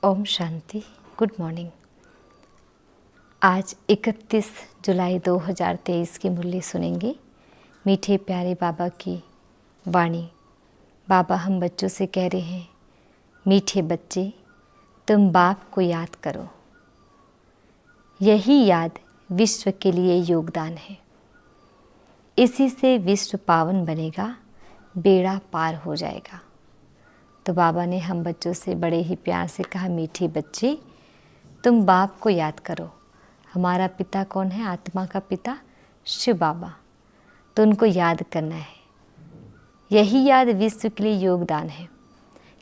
Om Shanti. Good morning. आज 31 जुलाई 2023 की मुरली सुनेंगे। मीठे प्यारे बाबा की वाणी। बाबा हम बच्चों से कह रहे हैं, मीठे बच्चे तुम बाप को याद करो, यही याद विश्व के लिए योगदान है। इसी से विश्व पावन बनेगा, बेड़ा पार हो जाएगा। तो बाबा ने हम बच्चों से बड़े ही प्यार से कहा, मीठे बच्चे तुम बाप को याद करो। हमारा पिता कौन है? आत्मा का पिता शिव बाबा। तो उनको याद करना है। यही याद विश्व के लिए योगदान है,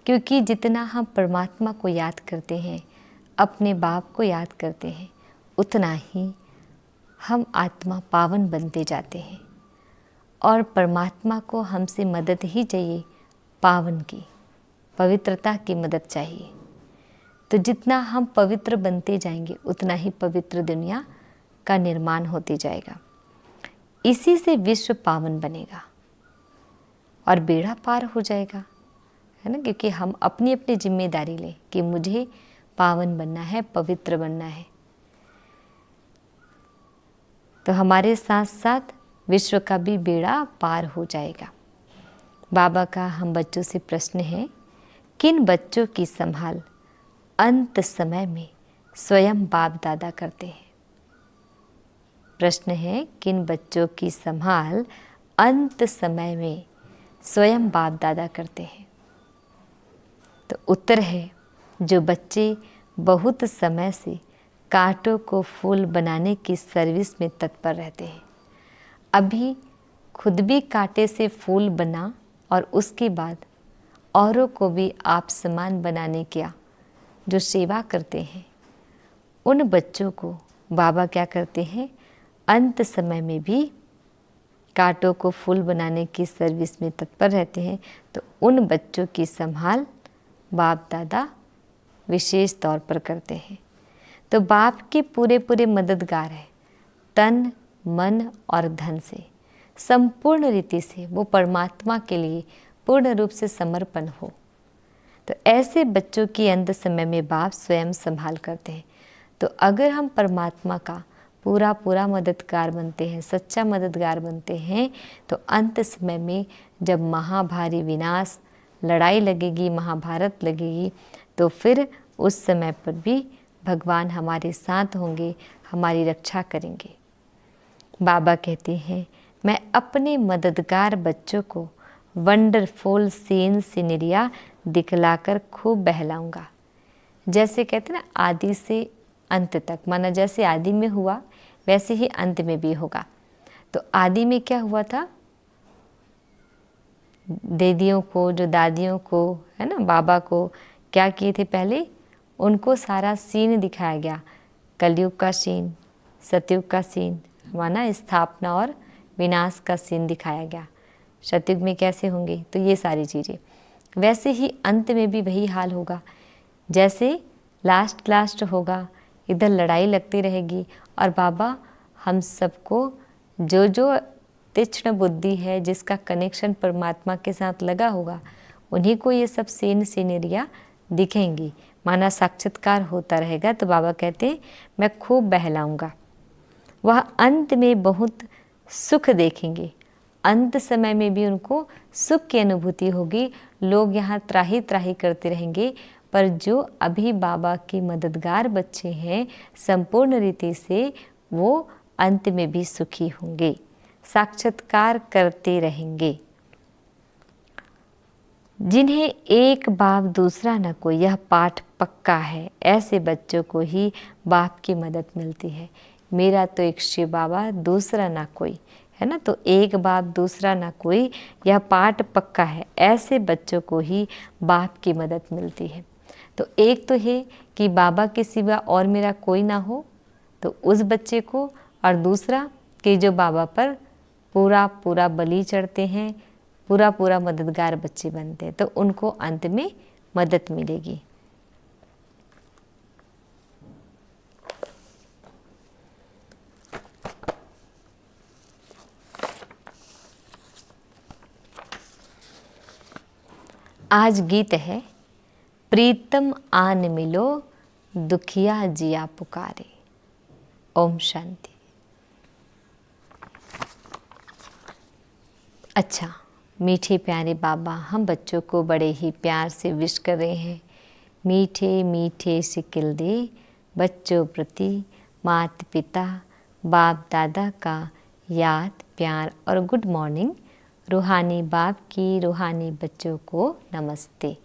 क्योंकि जितना हम परमात्मा को याद करते हैं, अपने बाप को याद करते हैं, उतना ही हम आत्मा पावन बनते जाते हैं। और परमात्मा को हमसे मदद ही चाहिए, पावन की, पवित्रता की मदद चाहिए। तो जितना हम पवित्र बनते जाएंगे, उतना ही पवित्र दुनिया का निर्माण होते जाएगा। इसी से विश्व पावन बनेगा और बेड़ा पार हो जाएगा, है ना। क्योंकि हम अपनी अपनी जिम्मेदारी लें कि मुझे पावन बनना है, पवित्र बनना है। तो हमारे साथ साथ विश्व का भी बेड़ा पार हो जाएगा। बाबा का हम बच्चों से प्रश्न है, किन बच्चों की संभाल अंत समय में स्वयं बाप दादा करते हैं? प्रश्न है, किन बच्चों की संभाल अंत समय में स्वयं बाप दादा करते हैं? तो उत्तर है, जो बच्चे बहुत समय से कांटों को फूल बनाने की सर्विस में तत्पर रहते हैं। अभी खुद भी कांटे से फूल बना और उसके बाद औरों को भी आप समान बनाने की जो सेवा करते हैं, उन बच्चों को बाबा क्या करते हैं? अंत समय में भी कांटों को फूल बनाने की सर्विस में तत्पर रहते हैं। तो उन बच्चों की संभाल बाप दादा विशेष तौर पर करते हैं। तो बाप के पूरे पूरे मददगार हैं, तन मन और धन से, संपूर्ण रीति से वो परमात्मा के लिए पूर्ण रूप से समर्पण हो। तो ऐसे बच्चों की अंत समय में बाप स्वयं संभाल करते हैं। तो अगर हम परमात्मा का पूरा पूरा मददगार बनते हैं, सच्चा मददगार बनते हैं, तो अंत समय में जब महाभारी विनाश, लड़ाई लगेगी, महाभारत लगेगी, तो फिर उस समय पर भी भगवान हमारे साथ होंगे, हमारी रक्षा करेंगे। बाबा कहते हैं, मैं अपने मददगार बच्चों को वंडरफुल सीन सिनेरिया दिखलाकर खूब बहलाऊंगा। जैसे कहते हैं ना, आदि से अंत तक, माना जैसे आदि में हुआ वैसे ही अंत में भी होगा। तो आदि में क्या हुआ था? दीदियों को, जो दादियों को, है ना, बाबा को क्या किए थे पहले? उनको सारा सीन दिखाया गया। कलयुग का सीन, सतयुग का सीन, माना स्थापना और विनाश का सीन दिखाया गया। सतयुग में कैसे होंगे, तो ये सारी चीज़ें। वैसे ही अंत में भी वही हाल होगा। जैसे लास्ट होगा, इधर लड़ाई लगती रहेगी और बाबा हम सबको जो जो तीक्ष्ण बुद्धि है, जिसका कनेक्शन परमात्मा के साथ लगा होगा, उन्हीं को ये सब सीन सीनरिया दिखेंगी, माना साक्षात्कार होता रहेगा। तो बाबा कहते हैं, मैं खूब बहलाऊंगा। वह अंत में बहुत सुख देखेंगे। अंत समय में भी उनको सुख की अनुभूति होगी। लोग यहाँ त्राही त्राही करते रहेंगे, पर जो अभी बाबा के मददगार बच्चे हैं, संपूर्ण रीति से वो अंत में भी सुखी होंगे, साक्षात्कार करते रहेंगे। जिन्हें एक बाप दूसरा न कोई, यह पाठ पक्का है। ऐसे बच्चों को ही बाप की मदद मिलती है। मेरा तो एक शिव बाबा, दूसरा ना कोई, है ना। तो एक बाप दूसरा ना कोई, यह पाठ पक्का है। ऐसे बच्चों को ही बाप की मदद मिलती है। तो एक तो है कि बाबा के सिवा और मेरा कोई ना हो, तो उस बच्चे को, और दूसरा कि जो बाबा पर पूरा पूरा बलि चढ़ते हैं, पूरा पूरा मददगार बच्चे बनते हैं, तो उनको अंत में मदद मिलेगी। आज गीत है, प्रीतम आन मिलो, दुखिया जिया पुकारे। ओम शांति। अच्छा, मीठे प्यारे बाबा हम बच्चों को बड़े ही प्यार से विश कर रहे हैं। मीठे मीठे शिकिल दे बच्चों प्रति माता पिता बाप दादा का याद प्यार और गुड मॉर्निंग। रूहानी बाप की रूहानी बच्चों को नमस्ते।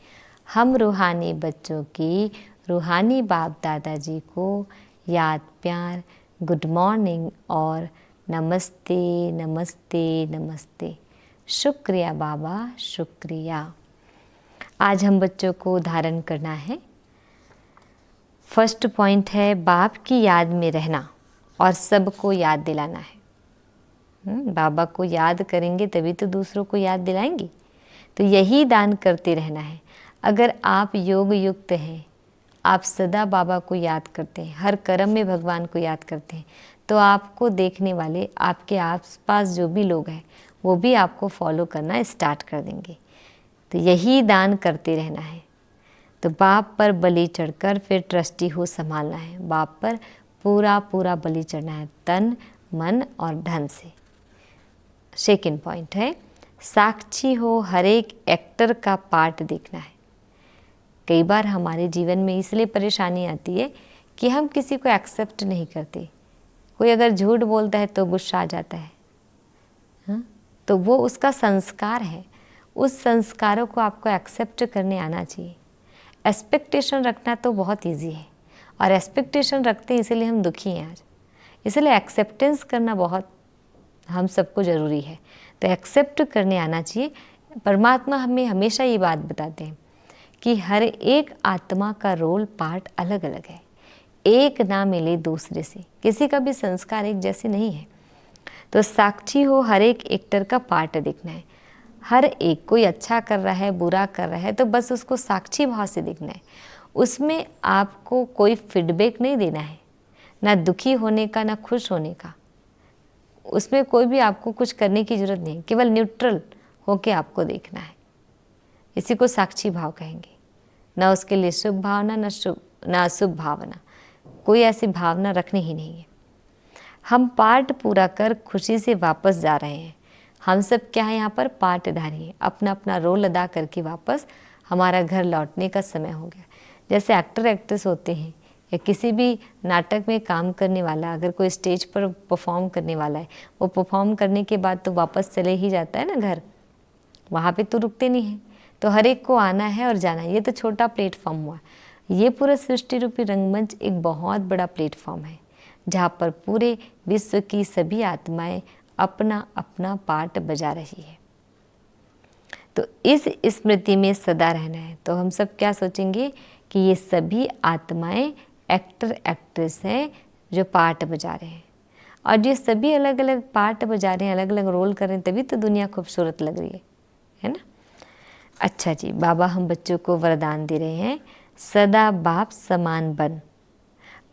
हम रूहानी बच्चों की रूहानी बाप दादाजी को याद प्यार गुड मॉर्निंग और नमस्ते नमस्ते नमस्ते। शुक्रिया बाबा, शुक्रिया। आज हम बच्चों को धारण करना है। फर्स्ट पॉइंट है बाप की याद में रहना और सबको याद दिलाना है। बाबा को याद करेंगे तभी तो दूसरों को याद दिलाएंगे। तो यही दान करते रहना है। अगर आप योग युक्त हैं, आप सदा बाबा को याद करते हैं, हर कर्म में भगवान को याद करते हैं, तो आपको देखने वाले आपके आसपास जो भी लोग हैं वो भी आपको फॉलो करना स्टार्ट कर देंगे। तो यही दान करते रहना है। तो बाप पर बलि चढ़कर फिर ट्रस्टी हो संभालना है। बाप पर पूरा पूरा बलि चढ़ना है, तन मन और धन से। सेकंड पॉइंट है साक्षी हो, हर एक एक्टर का पार्ट देखना है। कई बार हमारे जीवन में इसलिए परेशानी आती है कि हम किसी को एक्सेप्ट नहीं करते। कोई अगर झूठ बोलता है तो गुस्सा आ जाता है। तो वो उसका संस्कार है। उस संस्कारों को आपको एक्सेप्ट करने आना चाहिए। एक्सपेक्टेशन रखना तो बहुत इजी है और एक्सपेक्टेशन रखते हैं इसीलिए हम दुखी हैं आज। इसलिए एक्सेप्टेंस करना बहुत हम सबको ज़रूरी है। तो एक्सेप्ट करने आना चाहिए। परमात्मा हमें हमेशा ये बात बताते हैं कि हर एक आत्मा का रोल पार्ट अलग अलग है, एक ना मिले दूसरे से। किसी का भी संस्कार एक जैसे नहीं है। तो साक्षी हो, हर एक एक्टर का पार्ट देखना है। हर एक कोई अच्छा कर रहा है बुरा कर रहा है तो बस उसको साक्षी भाव से देखना है। उसमें आपको कोई फीडबैक नहीं देना है, ना दुखी होने का ना खुश होने का। उसमें कोई भी आपको कुछ करने की ज़रूरत नहीं है, केवल न्यूट्रल होके आपको देखना है। इसी को साक्षी भाव कहेंगे। ना उसके लिए शुभ भावना ना अशुभ भावना, कोई ऐसी भावना रखनी ही नहीं है। हम पाठ पूरा कर खुशी से वापस जा रहे हैं। हम सब क्या है यहाँ पर पाठधारी हैं। अपना अपना रोल अदा करके वापस हमारा घर लौटने का समय हो गया। जैसे एक्टर एक्ट्रेस होते हैं या किसी भी नाटक में काम करने वाला, अगर कोई स्टेज पर परफॉर्म करने वाला है, वो परफॉर्म करने के बाद तो वापस चले ही जाता है ना घर, वहाँ पे तो रुकते नहीं हैं। तो हर एक को आना है और जाना है। ये तो छोटा प्लेटफॉर्म हुआ। ये पूरा सृष्टि रूपी रंगमंच एक बहुत बड़ा प्लेटफॉर्म है जहाँ पर पूरे विश्व की सभी आत्माएं अपना अपना पार्ट बजा रही है। तो इस स्मृति में सदा रहना है। तो हम सब क्या सोचेंगे कि ये सभी आत्माएं एक्टर एक्ट्रेस हैं जो पार्ट बजा रहे हैं, और ये सभी अलग अलग पार्ट बजा रहे हैं, अलग अलग रोल कर रहे हैं, तभी तो दुनिया खूबसूरत लग रही है ना। अच्छा जी, बाबा हम बच्चों को वरदान दे रहे हैं। सदा बाप समान बन,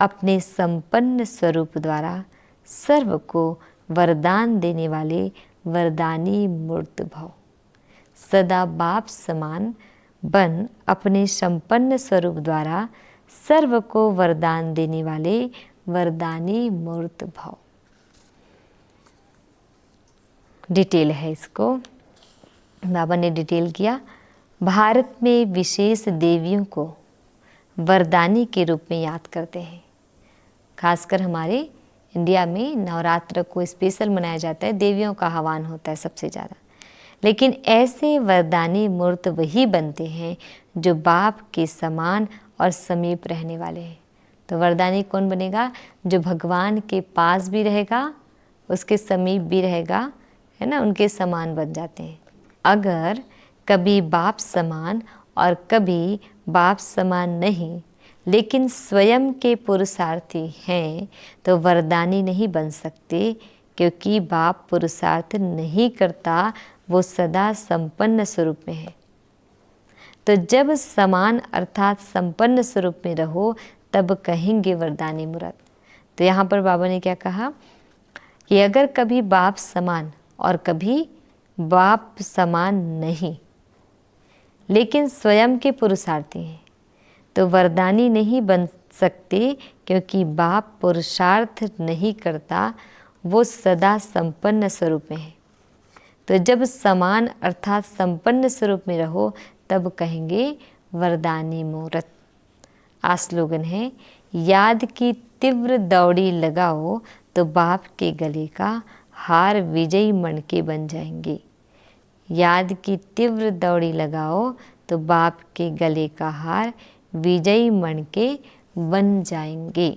अपने संपन्न स्वरूप द्वारा सर्व को वरदान देने वाले वरदानी मूर्त भव। सदा बाप समान बन, अपने संपन्न स्वरूप द्वारा सर्व को वरदान देने वाले वरदानी मूर्त भव। डिटेल है इसको, बाबा ने डिटेल किया। भारत में विशेष देवियों को वरदानी के रूप में याद करते हैं। खासकर हमारे इंडिया में नवरात्र को स्पेशल मनाया जाता है, देवियों का आह्वान होता है सबसे ज़्यादा। लेकिन ऐसे वरदानी मूर्त वही बनते हैं जो बाप के समान और समीप रहने वाले हैं। तो वरदानी कौन बनेगा? जो भगवान के पास भी रहेगा, उसके समीप भी रहेगा, है ना, उनके समान बन जाते हैं। अगर कभी बाप समान और कभी बाप समान नहीं, लेकिन स्वयं के पुरुषार्थी हैं, तो वरदानी नहीं बन सकते, क्योंकि बाप पुरुषार्थ नहीं करता, वो सदा संपन्न स्वरूप में है। तो जब समान अर्थात संपन्न स्वरूप में रहो, तब कहेंगे वरदानी मूर्त। तो यहाँ पर बाबा ने क्या कहा कि अगर कभी बाप समान और कभी बाप समान नहीं, लेकिन स्वयं के पुरुषार्थी हैं, तो वरदानी नहीं बन सकते, क्योंकि बाप पुरुषार्थ नहीं करता, वो सदा संपन्न स्वरूप में है। तो जब समान अर्थात संपन्न स्वरूप में रहो तब कहेंगे वरदानी मूर्त। स्लोगन है, याद की तीव्र दौड़ी लगाओ तो बाप के गले का हार विजयी मणके बन जाएंगे। याद की तीव्र दौड़ी लगाओ तो बाप के गले का हार विजयी मणके बन जाएंगे।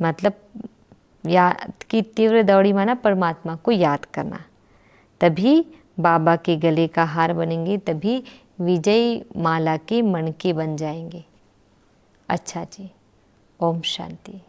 मतलब याद की तीव्र दौड़ी माना परमात्मा को याद करना, तभी बाबा के गले का हार बनेंगे, तभी विजयी माला के मणके बन जाएंगे। अच्छा जी, ओम शांति।